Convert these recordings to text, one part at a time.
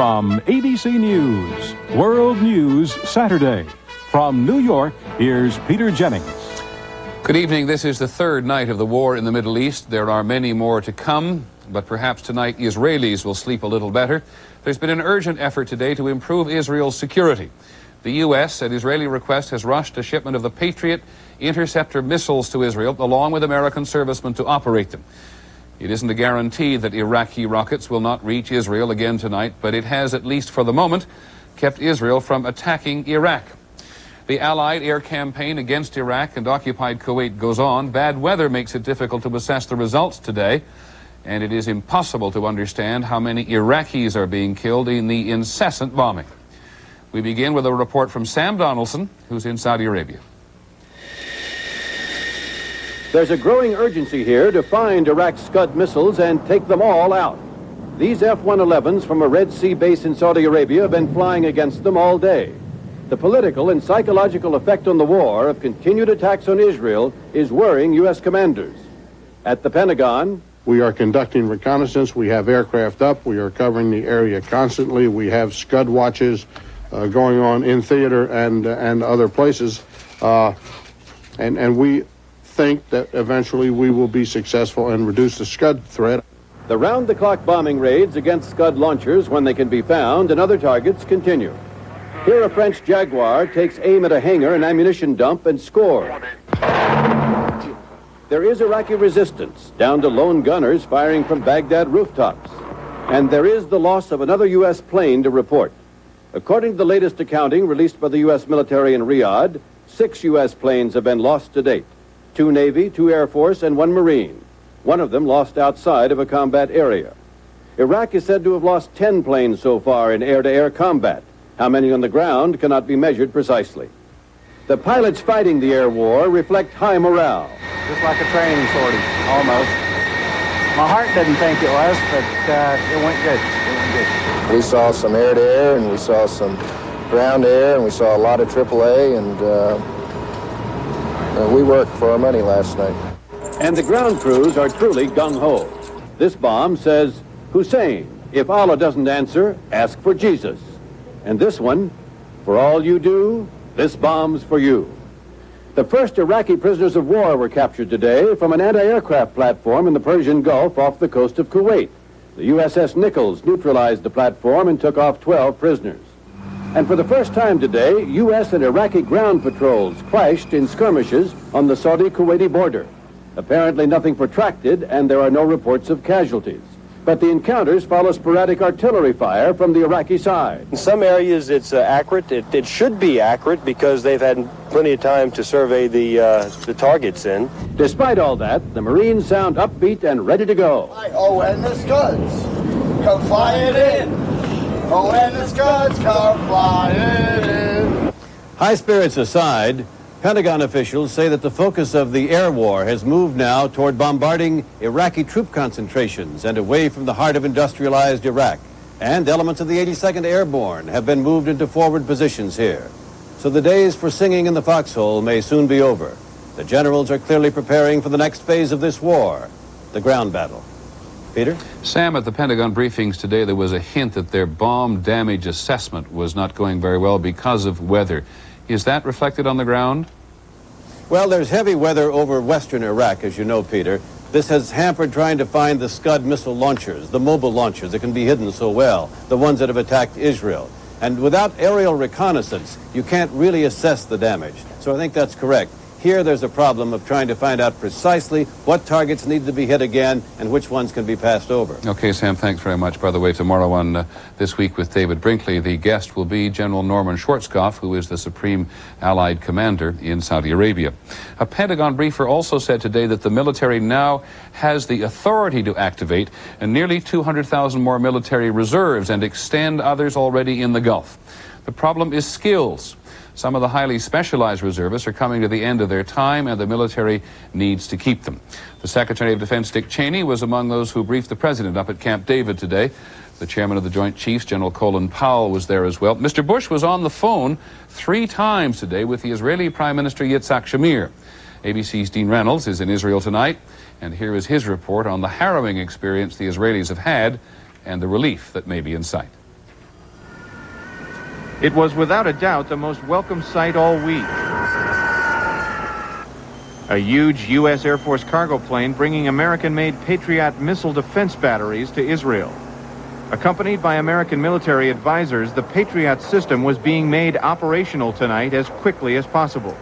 From ABC News, World News Saturday. From New York, here's Peter Jennings. Good evening. This is the third night of the war in the Middle East. There are many more to come, but perhaps tonight Israelis will sleep a little better. There's been an urgent effort today to improve Israel's security. The U.S., at Israeli request, has rushed a shipment of the Patriot interceptor missiles to Israel, along with American servicemen to operate them. It isn't a guarantee that Iraqi rockets will not reach Israel again tonight, but it has, at least for the moment, kept Israel from attacking Iraq. The Allied air campaign against Iraq and occupied Kuwait goes on. Bad weather makes it difficult to assess the results today, and it is impossible to understand how many Iraqis are being killed in the incessant bombing. We begin with a report from Sam Donaldson, who's in Saudi Arabia. There's a growing urgency here to find Iraq's Scud missiles and take them all out. These F-111s from a Red Sea base in Saudi Arabia have been flying against them all day. The political and psychological effect on the war of continued attacks on Israel is worrying U.S. commanders. At the Pentagon, we are conducting reconnaissance. We have aircraft up. We are covering the area constantly. We have Scud watches going on in theater and other places. And we think that eventually we will be successful and reduce the Scud threat. The round-the-clock bombing raids against Scud launchers, when they can be found, and other targets continue. Here a French Jaguar takes aim at a hangar and ammunition dump and scores. There is Iraqi resistance, down to lone gunners firing from Baghdad rooftops. And there is the loss of another U.S. plane to report. According to the latest accounting released by the U.S. military in Riyadh, 6 U.S. planes have been lost to date. 2 Navy, 2 Air Force, and 1 Marine. One of them lost outside of a combat area. Iraq is said to have lost 10 planes so far in air-to-air combat. How many on the ground cannot be measured precisely. The pilots fighting the air war reflect high morale. Just like a training sortie, almost. My heart didn't think it was, but it went good. It went good. We saw some air-to-air, and we saw some ground-air, and we saw a lot of AAA, and we worked for our money last night. And the ground crews are truly gung-ho. This bomb says, Hussein, if Allah doesn't answer, ask for Jesus. And this one, for all you do, this bomb's for you. The first Iraqi prisoners of war were captured today from an anti-aircraft platform in the Persian Gulf off the coast of Kuwait. The USS Nichols neutralized the platform and took off 12 prisoners. And for the first time today, U.S. and Iraqi ground patrols clashed in skirmishes on the Saudi-Kuwaiti border. Apparently nothing protracted, and there are no reports of casualties. But the encounters follow sporadic artillery fire from the Iraqi side. In some areas it's accurate. It should be accurate because they've had plenty of time to survey the targets in. Despite all that, the Marines sound upbeat and ready to go. Oh, and the Scuds come flying in. Oh, and the Scuds come flying in. High spirits aside, Pentagon officials say that the focus of the air war has moved now toward bombarding Iraqi troop concentrations and away from the heart of industrialized Iraq. And elements of the 82nd Airborne have been moved into forward positions here. So the days for singing in the foxhole may soon be over. The generals are clearly preparing for the next phase of this war, the ground battle. Peter? Sam, at the Pentagon briefings today, there was a hint that their bomb damage assessment was not going very well because of weather. Is that reflected on the ground? Well, there's heavy weather over western Iraq, as you know, Peter. This has hampered trying to find the Scud missile launchers, the mobile launchers that can be hidden so well, the ones that have attacked Israel. And without aerial reconnaissance, you can't really assess the damage. So I think that's correct. Here there's a problem of trying to find out precisely what targets need to be hit again and which ones can be passed over. Okay, Sam, thanks very much. By the way, tomorrow on This Week with David Brinkley, the guest will be General Norman Schwarzkopf, who is the Supreme Allied Commander in Saudi Arabia. A Pentagon briefer also said today that the military now has the authority to activate nearly 200,000 more military reserves and extend others already in the Gulf. The problem is skills. Some of the highly specialized reservists are coming to the end of their time, and the military needs to keep them. The Secretary of Defense, Dick Cheney, was among those who briefed the President up at Camp David today. The Chairman of the Joint Chiefs, General Colin Powell, was there as well. Mr. Bush was on the phone 3 times today with the Israeli Prime Minister Yitzhak Shamir. ABC's Dean Reynolds is in Israel tonight, and here is his report on the harrowing experience the Israelis have had and the relief that may be in sight. It was without a doubt the most welcome sight all week. A huge U.S. Air Force cargo plane bringing American-made Patriot missile defense batteries to Israel. Accompanied by American military advisors, the Patriot system was being made operational tonight as quickly as possible.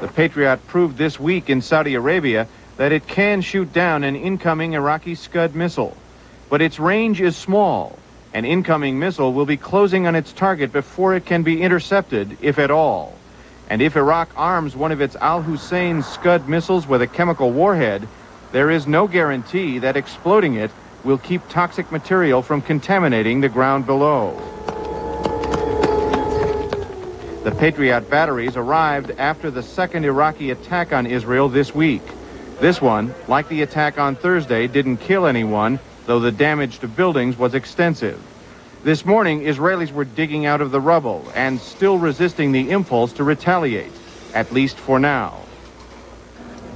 The Patriot proved this week in Saudi Arabia that it can shoot down an incoming Iraqi Scud missile. But its range is small. An incoming missile will be closing on its target before it can be intercepted, if at all. And if Iraq arms one of its Al-Hussein Scud missiles with a chemical warhead, there is no guarantee that exploding it will keep toxic material from contaminating the ground below. The Patriot batteries arrived after the second Iraqi attack on Israel this week. This one, like the attack on Thursday, didn't kill anyone, though the damage to buildings was extensive. This morning, Israelis were digging out of the rubble and still resisting the impulse to retaliate, at least for now.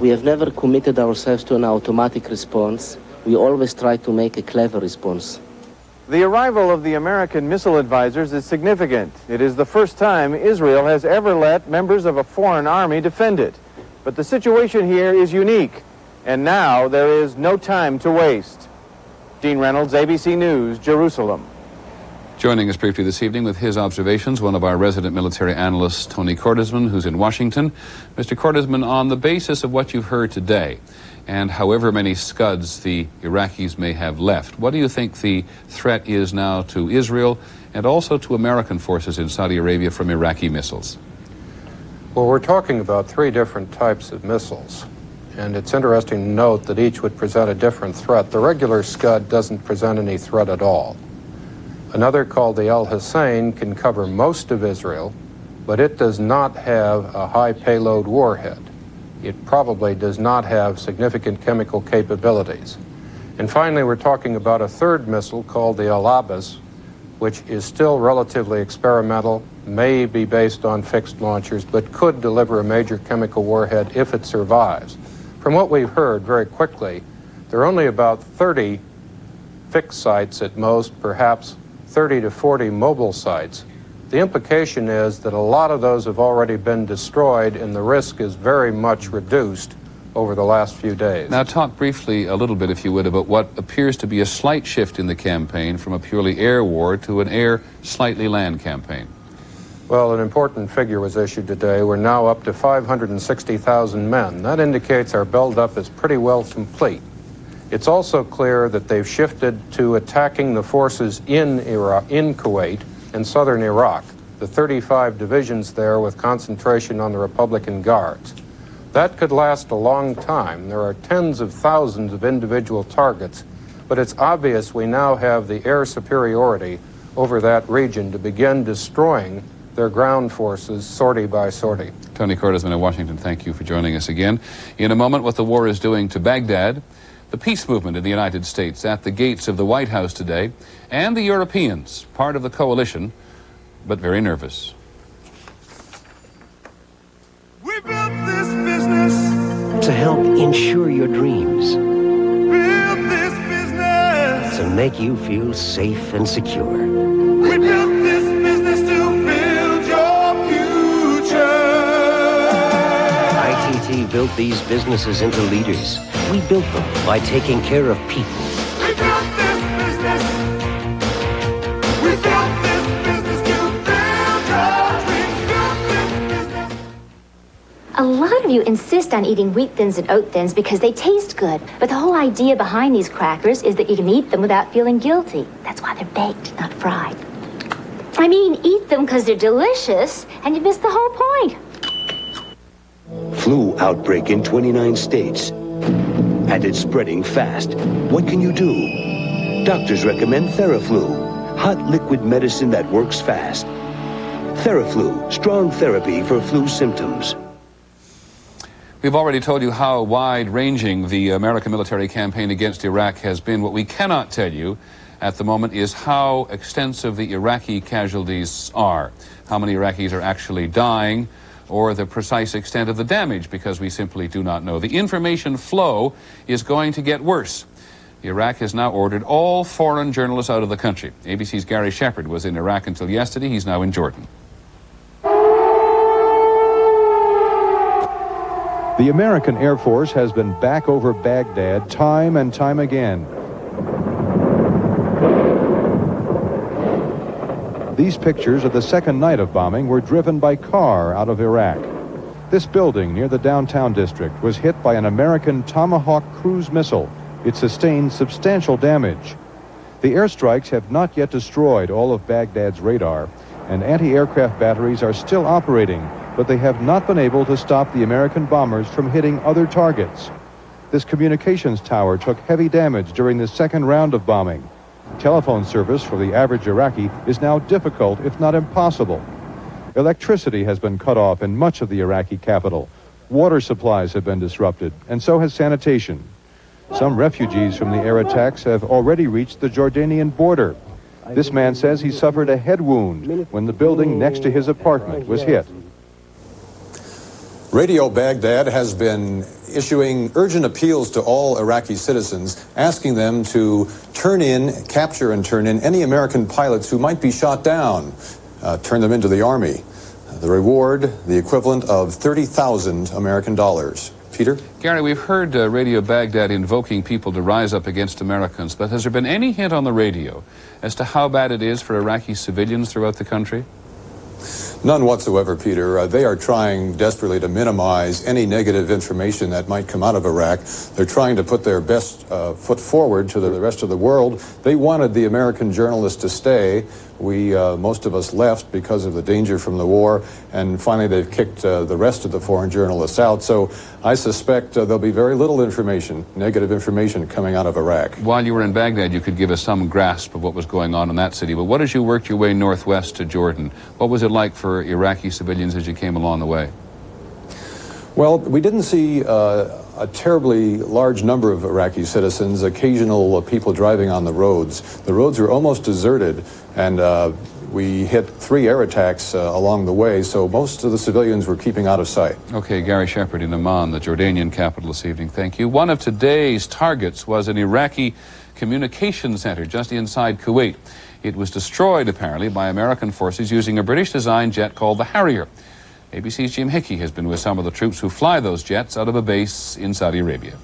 We have never committed ourselves to an automatic response. We always try to make a clever response. The arrival of the American missile advisors is significant. It is the first time Israel has ever let members of a foreign army defend it. But the situation here is unique, and now there is no time to waste. Dean Reynolds, ABC News, Jerusalem. Joining us briefly this evening with his observations, one of our resident military analysts, Tony Cordesman, who's in Washington. Mr. Cordesman, on the basis of what you've heard today, and however many Scuds the Iraqis may have left, what do you think the threat is now to Israel and also to American forces in Saudi Arabia from Iraqi missiles? Well, we're talking about three different types of missiles, and it's interesting to note that each would present a different threat. The regular Scud doesn't present any threat at all. Another, called the Al-Hussein, can cover most of Israel, but it does not have a high payload warhead. It probably does not have significant chemical capabilities. And finally, we're talking about a third missile called the Al-Abas, which is still relatively experimental, may be based on fixed launchers, but could deliver a major chemical warhead if it survives. From what we've heard very quickly, there are only about 30 fixed sites at most, perhaps 30 to 40 mobile sites. The implication is that a lot of those have already been destroyed, and the risk is very much reduced over the last few days. Now talk briefly a little bit, if you would, about what appears to be a slight shift in the campaign from a purely air war to an air, slightly land campaign. Well, an important figure was issued today. We're now up to 560,000 men. That indicates our buildup is pretty well complete. It's also clear that they've shifted to attacking the forces in Iraq, in Kuwait and southern Iraq, the 35 divisions there with concentration on the Republican Guards. That could last a long time. There are tens of thousands of individual targets, but it's obvious we now have the air superiority over that region to begin destroying their ground forces sortie by sortie. Tony Cordesman in Washington, thank you for joining us again. In a moment, what the war is doing to Baghdad, the peace movement in the United States at the gates of the White House today, and the Europeans, part of the coalition, but very nervous. We built this business to help insure your dreams, built this business to make you feel safe and secure. We built this business to build your future. ITT built these businesses into leaders. We built them by taking care of people. We built this business. We built this business to build your dreams. Built this business. A lot of you insist on eating wheat thins and oat thins because they taste good. But the whole idea behind these crackers is that you can eat them without feeling guilty. That's why they're baked, not fried. I mean, eat them because they're delicious, and you miss the whole point. Flu outbreak in 29 states. And it's spreading fast. What can you do? Doctors recommend Theraflu, hot liquid medicine that works fast. Theraflu, strong therapy for flu symptoms. We've already told you how wide-ranging the American military campaign against Iraq has been. What we cannot tell you at the moment is how extensive the Iraqi casualties are, how many Iraqis are actually dying, or the precise extent of the damage, because we simply do not know. The information flow is going to get worse. Iraq has now ordered all foreign journalists out of the country. ABC's Gary Shepard was in Iraq until yesterday. He's now in Jordan. The American Air Force has been back over Baghdad time and time again. These pictures of the second night of bombing were driven by car out of Iraq. This building near the downtown district was hit by an American Tomahawk cruise missile. It sustained substantial damage. The airstrikes have not yet destroyed all of Baghdad's radar, and anti-aircraft batteries are still operating, but they have not been able to stop the American bombers from hitting other targets. This communications tower took heavy damage during the second round of bombing. Telephone service for the average Iraqi is now difficult, if not impossible. Electricity has been cut off in much of the Iraqi capital. Water supplies have been disrupted, and so has sanitation. Some refugees from the air attacks have already reached the Jordanian border. This man says he suffered a head wound when the building next to his apartment was hit. Radio Baghdad has been issuing urgent appeals to all Iraqi citizens, asking them to capture and turn in any American pilots who might be shot down, turn them into the Army. The reward, the equivalent of $30,000 American dollars. Peter? Gary, we've heard Radio Baghdad invoking people to rise up against Americans, but has there been any hint on the radio as to how bad it is for Iraqi civilians throughout the country? None whatsoever, Peter. They are trying desperately to minimize any negative information that might come out of Iraq. They're trying to put their best foot forward to the rest of the world. They wanted the American journalists to stay. Most of us left because of the danger from the war, and finally they've kicked the rest of the foreign journalists out. So I suspect there'll be very little information, negative information, coming out of Iraq. While you were in Baghdad, you could give us some grasp of what was going on in that city. But what as you worked your way northwest to Jordan? What was it like for Iraqi civilians as you came along the way? Well, we didn't see a terribly large number of Iraqi citizens, occasional people driving on the roads. The roads were almost deserted, and we hit 3 air attacks along the way, so most of the civilians were keeping out of sight. Okay, Gary Shepard in Amman, the Jordanian capital this evening. Thank you. One of today's targets was an Iraqi communication center just inside Kuwait. It was destroyed, apparently, by American forces using a British-designed jet called the Harrier. ABC's Jim Hickey has been with some of the troops who fly those jets out of a base in Saudi Arabia.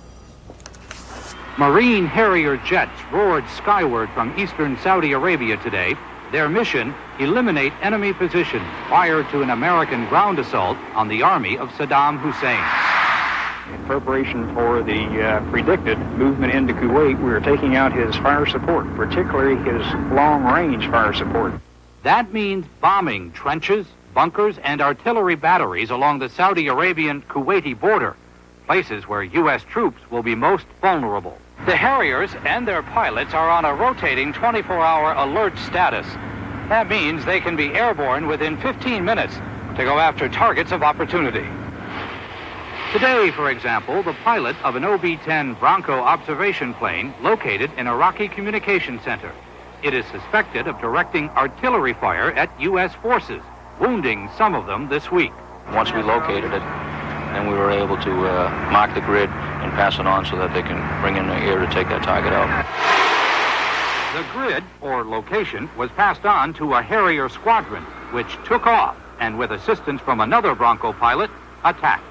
Marine Harrier jets roared skyward from eastern Saudi Arabia today. Their mission, eliminate enemy positions prior to an American ground assault on the army of Saddam Hussein. In preparation for the predicted movement into Kuwait, we are taking out his fire support, particularly his long-range fire support. That means bombing trenches, bunkers, and artillery batteries along the Saudi Arabian-Kuwaiti border, places where U.S. troops will be most vulnerable. The Harriers and their pilots are on a rotating 24-hour alert status. That means they can be airborne within 15 minutes to go after targets of opportunity. Today, for example, the pilot of an OB-10 Bronco observation plane located in Iraqi Communication Center. It is suspected of directing artillery fire at U.S. forces, wounding some of them this week. Once we located it, then we were able to mark the grid and pass it on so that they can bring in the air to take that target out. The grid, or location, was passed on to a Harrier squadron, which took off and, with assistance from another Bronco pilot, attacked.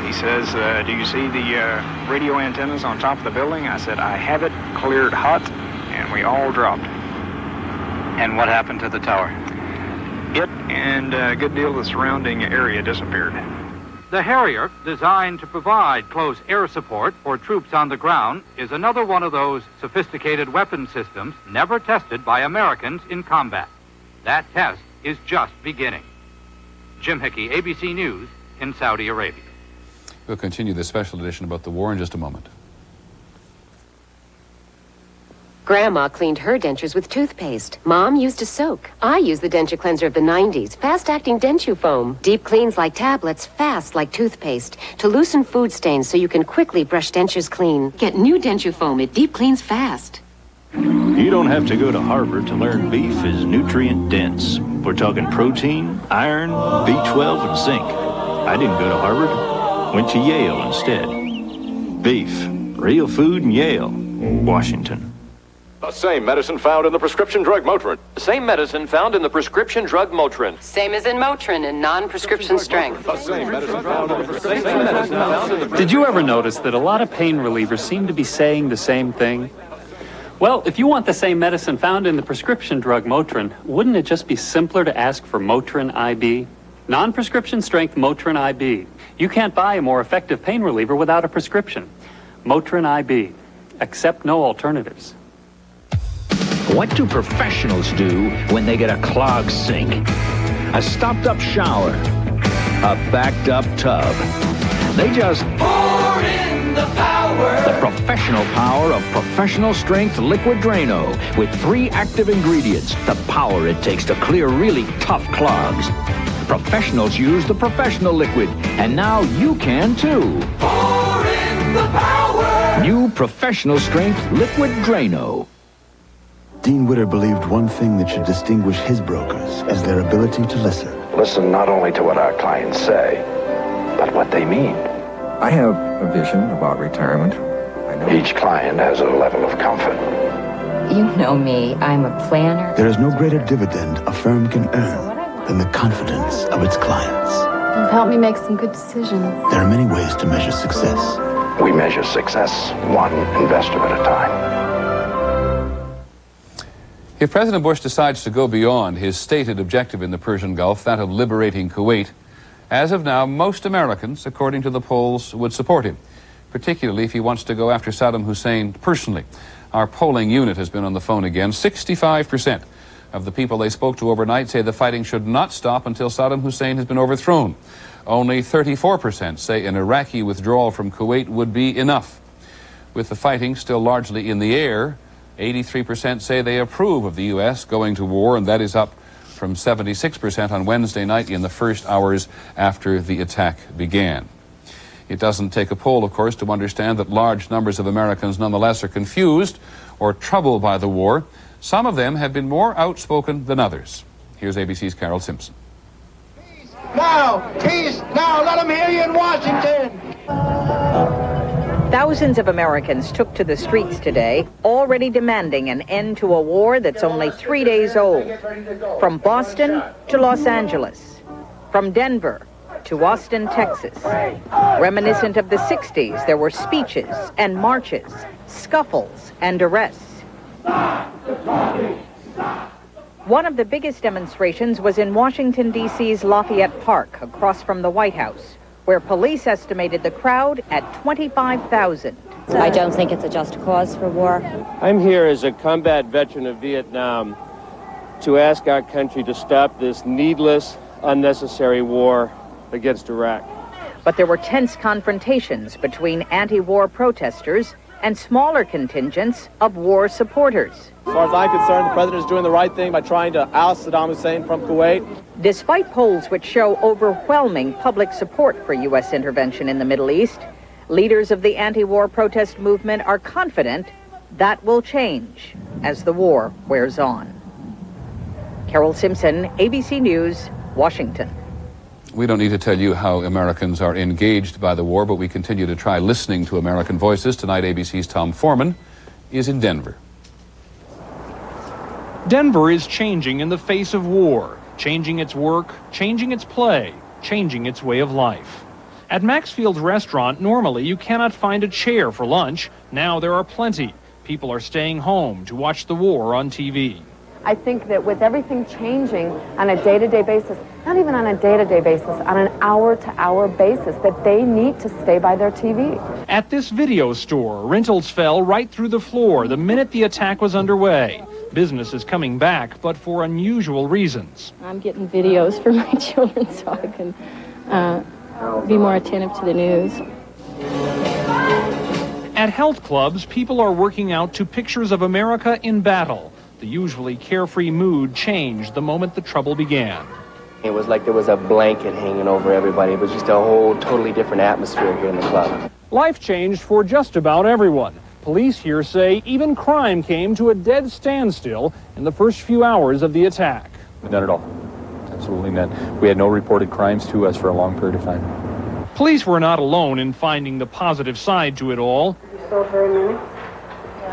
He says, do you see the radio antennas on top of the building? I said, I have it cleared hot, and we all dropped. And what happened to the tower? It and a good deal of the surrounding area disappeared. The Harrier, designed to provide close air support for troops on the ground, is another one of those sophisticated weapon systems never tested by Americans in combat. That test is just beginning. Jim Hickey, ABC News, in Saudi Arabia. We'll continue this special edition about the war in just a moment. Grandma cleaned her dentures with toothpaste. Mom used a soak. I use the denture cleanser of the 90s, fast-acting Denture Foam. Deep cleans like tablets, fast like toothpaste. To loosen food stains so you can quickly brush dentures clean. Get new Denture Foam. It deep cleans fast. You don't have to go to Harvard to learn beef is nutrient dense. We're talking protein, iron, B12, and zinc. I didn't go to Harvard. Went to Yale instead. Beef, real food in Yale. Washington. The same medicine found in the prescription drug Motrin. The same medicine found in the prescription drug Motrin. Same as in Motrin in non-prescription strength. The same medicine found in the prescription drug. Did you ever notice that a lot of pain relievers seem to be saying the same thing? Well, if you want the same medicine found in the prescription drug Motrin, wouldn't it just be simpler to ask for Motrin IB? Non-prescription strength Motrin IB. You can't buy a more effective pain reliever without a prescription. Motrin IB. Accept no alternatives. What do professionals do when they get a clogged sink, a stopped-up shower, a backed-up tub? They just pour in the power. The professional power of professional strength liquid Drano with 3 active ingredients. The power it takes to clear really tough clogs. Professionals use the professional liquid, and now you can too. Pour in the power. New professional strength liquid Drano. Dean Witter believed one thing that should distinguish his brokers is their ability to listen. Listen not only to what our clients say, but what they mean. I have a vision about retirement. I know each client has a level of comfort. You know me. I'm a planner. There is no greater dividend a firm can earn than the confidence of its clients. You've helped me make some good decisions. There are many ways to measure success. We measure success one investor at a time. If President Bush decides to go beyond his stated objective in the Persian Gulf, that of liberating Kuwait, as of now, most Americans, according to the polls, would support him, particularly if he wants to go after Saddam Hussein personally. Our polling unit has been on the phone again. 65% of the people they spoke to overnight say the fighting should not stop until Saddam Hussein has been overthrown. Only 34% say an Iraqi withdrawal from Kuwait would be enough. With the fighting still largely in the air, 83% say they approve of the U.S. going to war, and that is up from 76% on Wednesday night in the first hours after the attack began. It doesn't take a poll, of course, to understand that large numbers of Americans nonetheless are confused or troubled by the war. Some of them have been more outspoken than others. Here's ABC's Carol Simpson. Now, peace, now, let them hear you in Washington. Thousands of Americans took to the streets today, already demanding an end to a war that's only 3 days old. From Boston to Los Angeles, from Denver to Austin, Texas. Reminiscent of the 60s, there were speeches and marches, scuffles and arrests. One of the biggest demonstrations was in Washington, D.C.'s Lafayette Park, across from the White House, where police estimated the crowd at 25,000. I don't think it's a just cause for war. I'm here as a combat veteran of Vietnam to ask our country to stop this needless, unnecessary war against Iraq. But there were tense confrontations between anti-war protesters and smaller contingents of war supporters. As far as I'm concerned, the president is doing the right thing by trying to oust Saddam Hussein from Kuwait. Despite polls which show overwhelming public support for U.S. intervention in the Middle East, leaders of the anti-war protest movement are confident that will change as the war wears on. Carol Simpson, ABC News, Washington. We don't need to tell you how Americans are engaged by the war, but we continue to try listening to American voices. Tonight, ABC's Tom Foreman is in Denver. Denver is changing in the face of war, changing its work, changing its play, changing its way of life. At Maxfield's restaurant, normally you cannot find a chair for lunch. Now there are plenty. People are staying home to watch the war on TV. I think that with everything changing on a day-to-day basis, not even on a day-to-day basis, on an hour-to-hour basis, that they need to stay by their TV. At this video store, rentals fell right through the floor the minute the attack was underway. Business is coming back, but for unusual reasons. I'm getting videos for my children so I can be more attentive to the news. At health clubs, people are working out to pictures of America in battle. The usually carefree mood changed the moment the trouble began. It was like there was a blanket hanging over everybody. It was just a whole totally different atmosphere here in the club. Life changed for just about everyone. Police here say even crime came to a dead standstill in the first few hours of the attack. None at all. Absolutely none. We had no reported crimes to us for a long period of time. Police were not alone in finding the positive side to it all. You sold for a minute?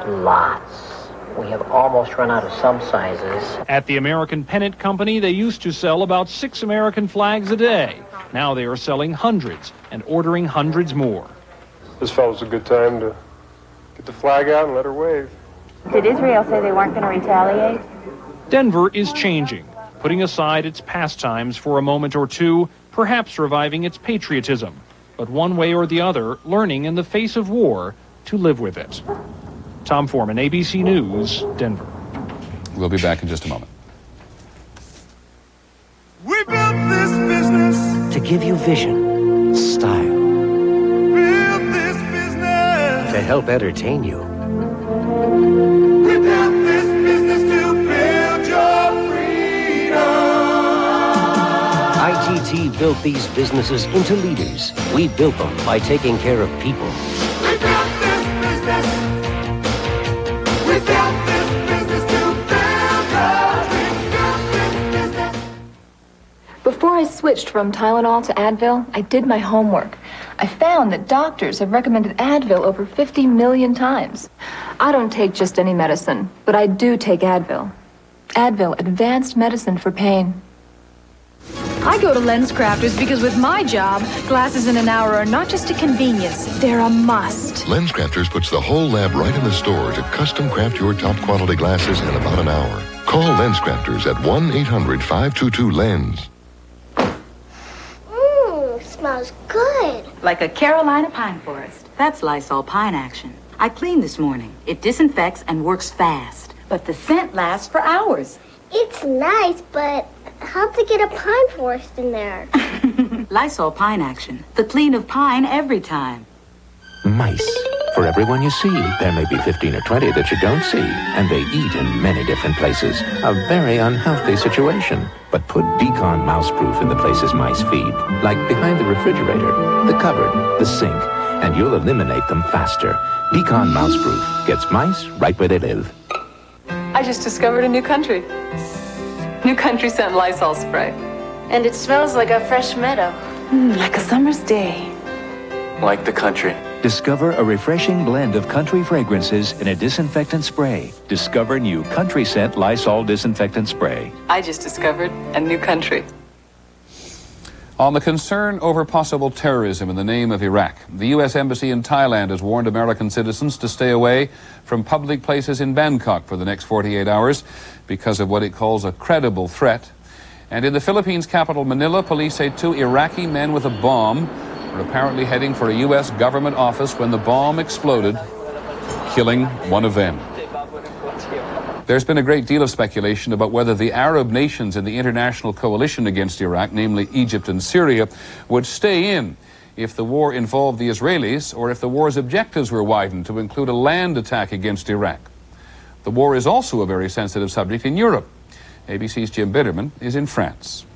lots. We have almost run out of some sizes. At the American Pennant Company, they used to sell about 6 American flags a day. Now they are selling hundreds and ordering hundreds more. This felt a good time to get the flag out and let her wave. Did Israel say they weren't going to retaliate? Denver is changing, putting aside its pastimes for a moment or two, perhaps reviving its patriotism, but one way or the other, learning in the face of war to live with it. Tom Foreman, ABC News, Denver. We'll be back in just a moment. We built this business to give you vision, style, built this business to help entertain you. We built this business to build your freedom. ITT built these businesses into leaders. We built them by taking care of people. We built this business. We built this business to build your dreams. Before I switched from Tylenol to Advil, I did my homework. I found that doctors have recommended Advil over 50 million times. I don't take just any medicine, but I do take Advil. Advil, advanced medicine for pain. I go to LensCrafters because with my job, glasses in an hour are not just a convenience, they're a must. LensCrafters puts the whole lab right in the store to custom craft your top quality glasses in about an hour. Call LensCrafters at 1-800-522-LENS. Smells good. Like a Carolina pine forest. That's Lysol Pine Action. I cleaned this morning. It disinfects and works fast. But the scent lasts for hours. It's nice, but how'd they get a pine forest in there? Lysol Pine Action. The clean of pine every time. Mice. For everyone you see, there may be 15 or 20 that you don't see, and they eat in many different places. A very unhealthy situation. But put Decon Mouseproof in the places mice feed, like behind the refrigerator, the cupboard, the sink, and you'll eliminate them faster. Decon Mouseproof gets mice right where they live. I just discovered a new country. New Country Scent Lysol Spray. And it smells like a fresh meadow. Like a summer's day. Like the country. Discover a refreshing blend of country fragrances in a disinfectant spray. Discover new Country Scent Lysol Disinfectant Spray. I just discovered a new country. On the concern over possible terrorism in the name of Iraq, the U.S. Embassy in Thailand has warned American citizens to stay away from public places in Bangkok for the next 48 hours because of what it calls a credible threat. And in the Philippines' capital, Manila, police say 2 Iraqi men with a bomb were apparently heading for a U.S. government office when the bomb exploded, killing one of them. There's been a great deal of speculation about whether the Arab nations in the international coalition against Iraq, namely Egypt and Syria, would stay in if the war involved the Israelis or if the war's objectives were widened to include a land attack against Iraq. The war is also a very sensitive subject in Europe. ABC's Jim Bitterman is in France.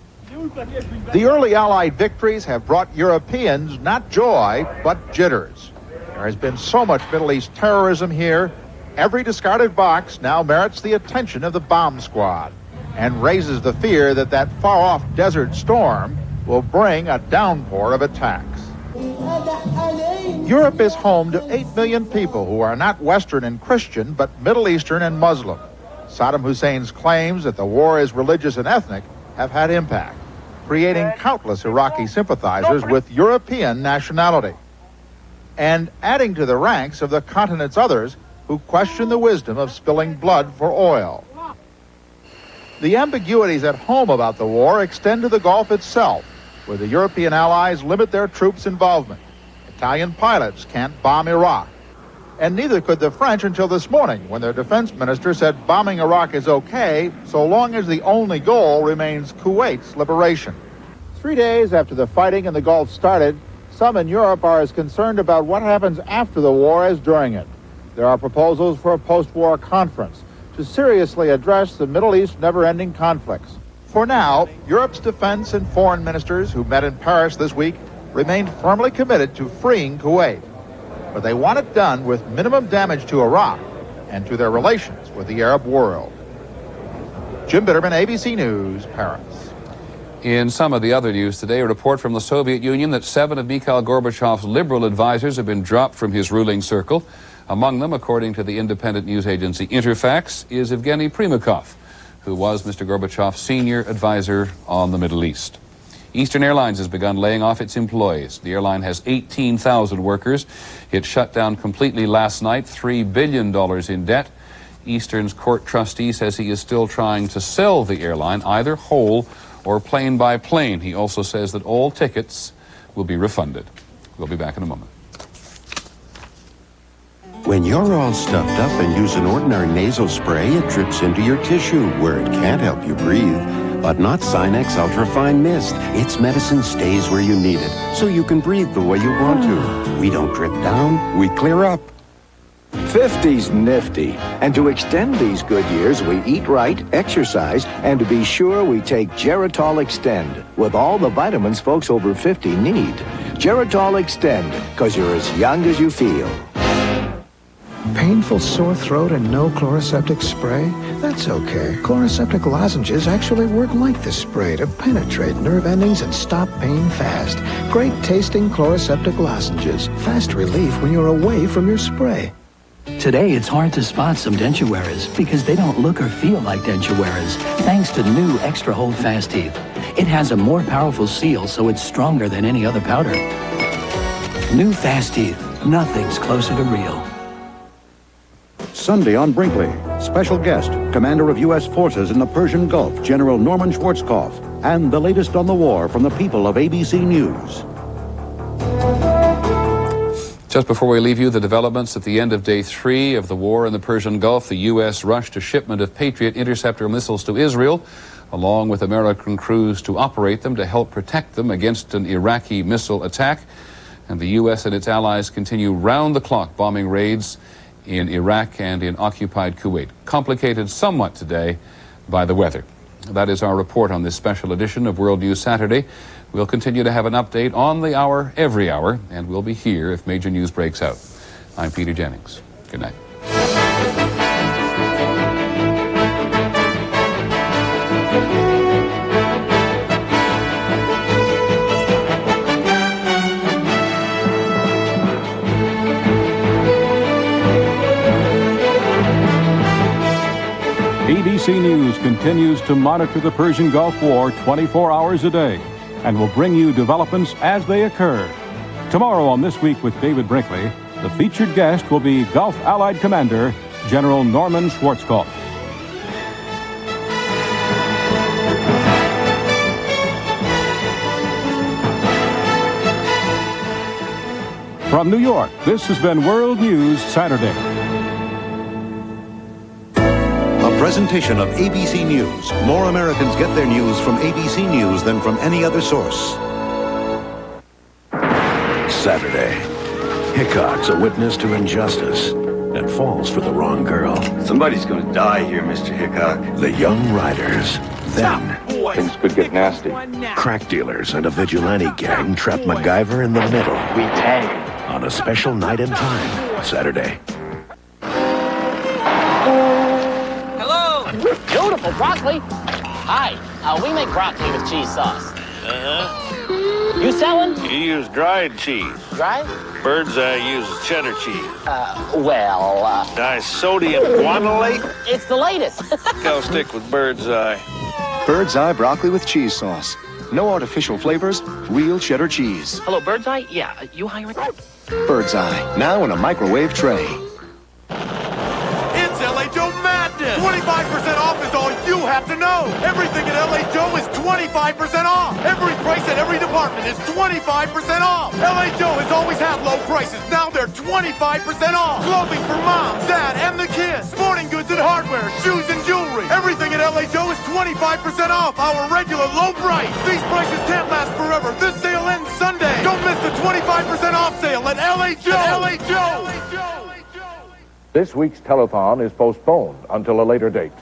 The early Allied victories have brought Europeans not joy, but jitters. There has been so much Middle East terrorism here. Every discarded box now merits the attention of the bomb squad and raises the fear that that far-off desert storm will bring a downpour of attacks. Europe is home to 8 million people who are not Western and Christian, but Middle Eastern and Muslim. Saddam Hussein's claims that the war is religious and ethnic have had impact, creating countless Iraqi sympathizers with European nationality, and adding to the ranks of the continent's others who question the wisdom of spilling blood for oil. The ambiguities at home about the war extend to the Gulf itself, where the European allies limit their troops' involvement. Italian pilots can't bomb Iraq, and neither could the French until this morning, when their defense minister said bombing Iraq is okay so long as the only goal remains Kuwait's liberation. 3 days after the fighting in the Gulf started, some in Europe are as concerned about what happens after the war as during it. There are proposals for a post-war conference to seriously address the Middle East never-ending conflicts. For now, Europe's defense and foreign ministers who met in Paris this week remained firmly committed to freeing Kuwait. But they want it done with minimum damage to Iraq and to their relations with the Arab world. Jim Bitterman, ABC News, Paris. In some of the other news today, a report from the Soviet Union that 7 of Mikhail Gorbachev's liberal advisors have been dropped from his ruling circle. Among them, according to the independent news agency Interfax, is Evgeny Primakov, who was Mr. Gorbachev's senior advisor on the Middle East. Eastern Airlines has begun laying off its employees. The airline has 18,000 workers. It shut down completely last night, $3 billion in debt. Eastern's court trustee says he is still trying to sell the airline, either whole or plane by plane. He also says that all tickets will be refunded. We'll be back in a moment. When you're all stuffed up and use an ordinary nasal spray, it drips into your tissue where it can't help you breathe. But not Sinex Ultrafine Mist. Its medicine stays where you need it, so you can breathe the way you want to. We don't drip down, we clear up. 50's nifty. And to extend these good years, we eat right, exercise, and to be sure we take Geritol Extend with all the vitamins folks over 50 need. Geritol Extend, because you're as young as you feel. Painful sore throat and no Chloraseptic spray? That's okay. Chloraseptic lozenges actually work like the spray to penetrate nerve endings and stop pain fast. Great tasting Chloraseptic lozenges. Fast relief when you're away from your spray. Today, it's hard to spot some denture wearers because they don't look or feel like denture wearers, thanks to new Extra Hold Fast Teeth. It has a more powerful seal, so it's stronger than any other powder. New Fast Teeth. Nothing's closer to real. Sunday on Brinkley, special guest, Commander of U.S. Forces in the Persian Gulf, General Norman Schwarzkopf, and the latest on the war from the people of ABC News. Just before we leave you, the developments at the end of day 3 of the war in the Persian Gulf. The U.S. rushed a shipment of Patriot interceptor missiles to Israel, along with American crews to operate them to help protect them against an Iraqi missile attack. And the U.S. and its allies continue round-the-clock bombing raids in Iraq and in occupied Kuwait. Complicated somewhat today by the weather. That is our report on this special edition of World News Saturday. We'll continue to have an update on the hour, every hour, and we'll be here if major news breaks out. I'm Peter Jennings. Good night. ABC News continues to monitor the Persian Gulf War 24 hours a day and will bring you developments as they occur. Tomorrow on This Week with David Brinkley, the featured guest will be Gulf Allied Commander General Norman Schwarzkopf. From New York, this has been World News Saturday. A presentation of ABC News. More Americans get their news from ABC News than from any other source. Saturday. Hickok's a witness to injustice and falls for the wrong girl. Somebody's gonna die here, Mr. Hickok. The young riders. Then, things could get nasty. Crack dealers and a vigilante gang trap MacGyver in the middle. We tag. On a special night and time, Saturday. Beautiful broccoli. Hi, we make broccoli with cheese sauce. Uh-huh. You selling? You use dried cheese. Dried? Bird's Eye uses cheddar cheese. Disodium guanylate? It's the latest. I'll stick with Bird's Eye. Bird's Eye broccoli with cheese sauce. No artificial flavors, real cheddar cheese. Hello, Bird's Eye? Yeah, you hiring? Bird's Eye, now in a microwave tray. It's LA Joe Madness! 25% off is all you have to know! Everything at LA Joe is 25% off! Every price at every department is 25% off! LA Joe has always had low prices, now they're 25% off! Clothing for mom, dad, and the kids! Sporting goods and hardware, shoes and jewelry! Everything at LA Joe is 25% off our regular low price! These prices can't last forever! This sale ends Sunday! Don't miss the 25% off sale at LA Joe! LA Joe! This week's telethon is postponed until a later date.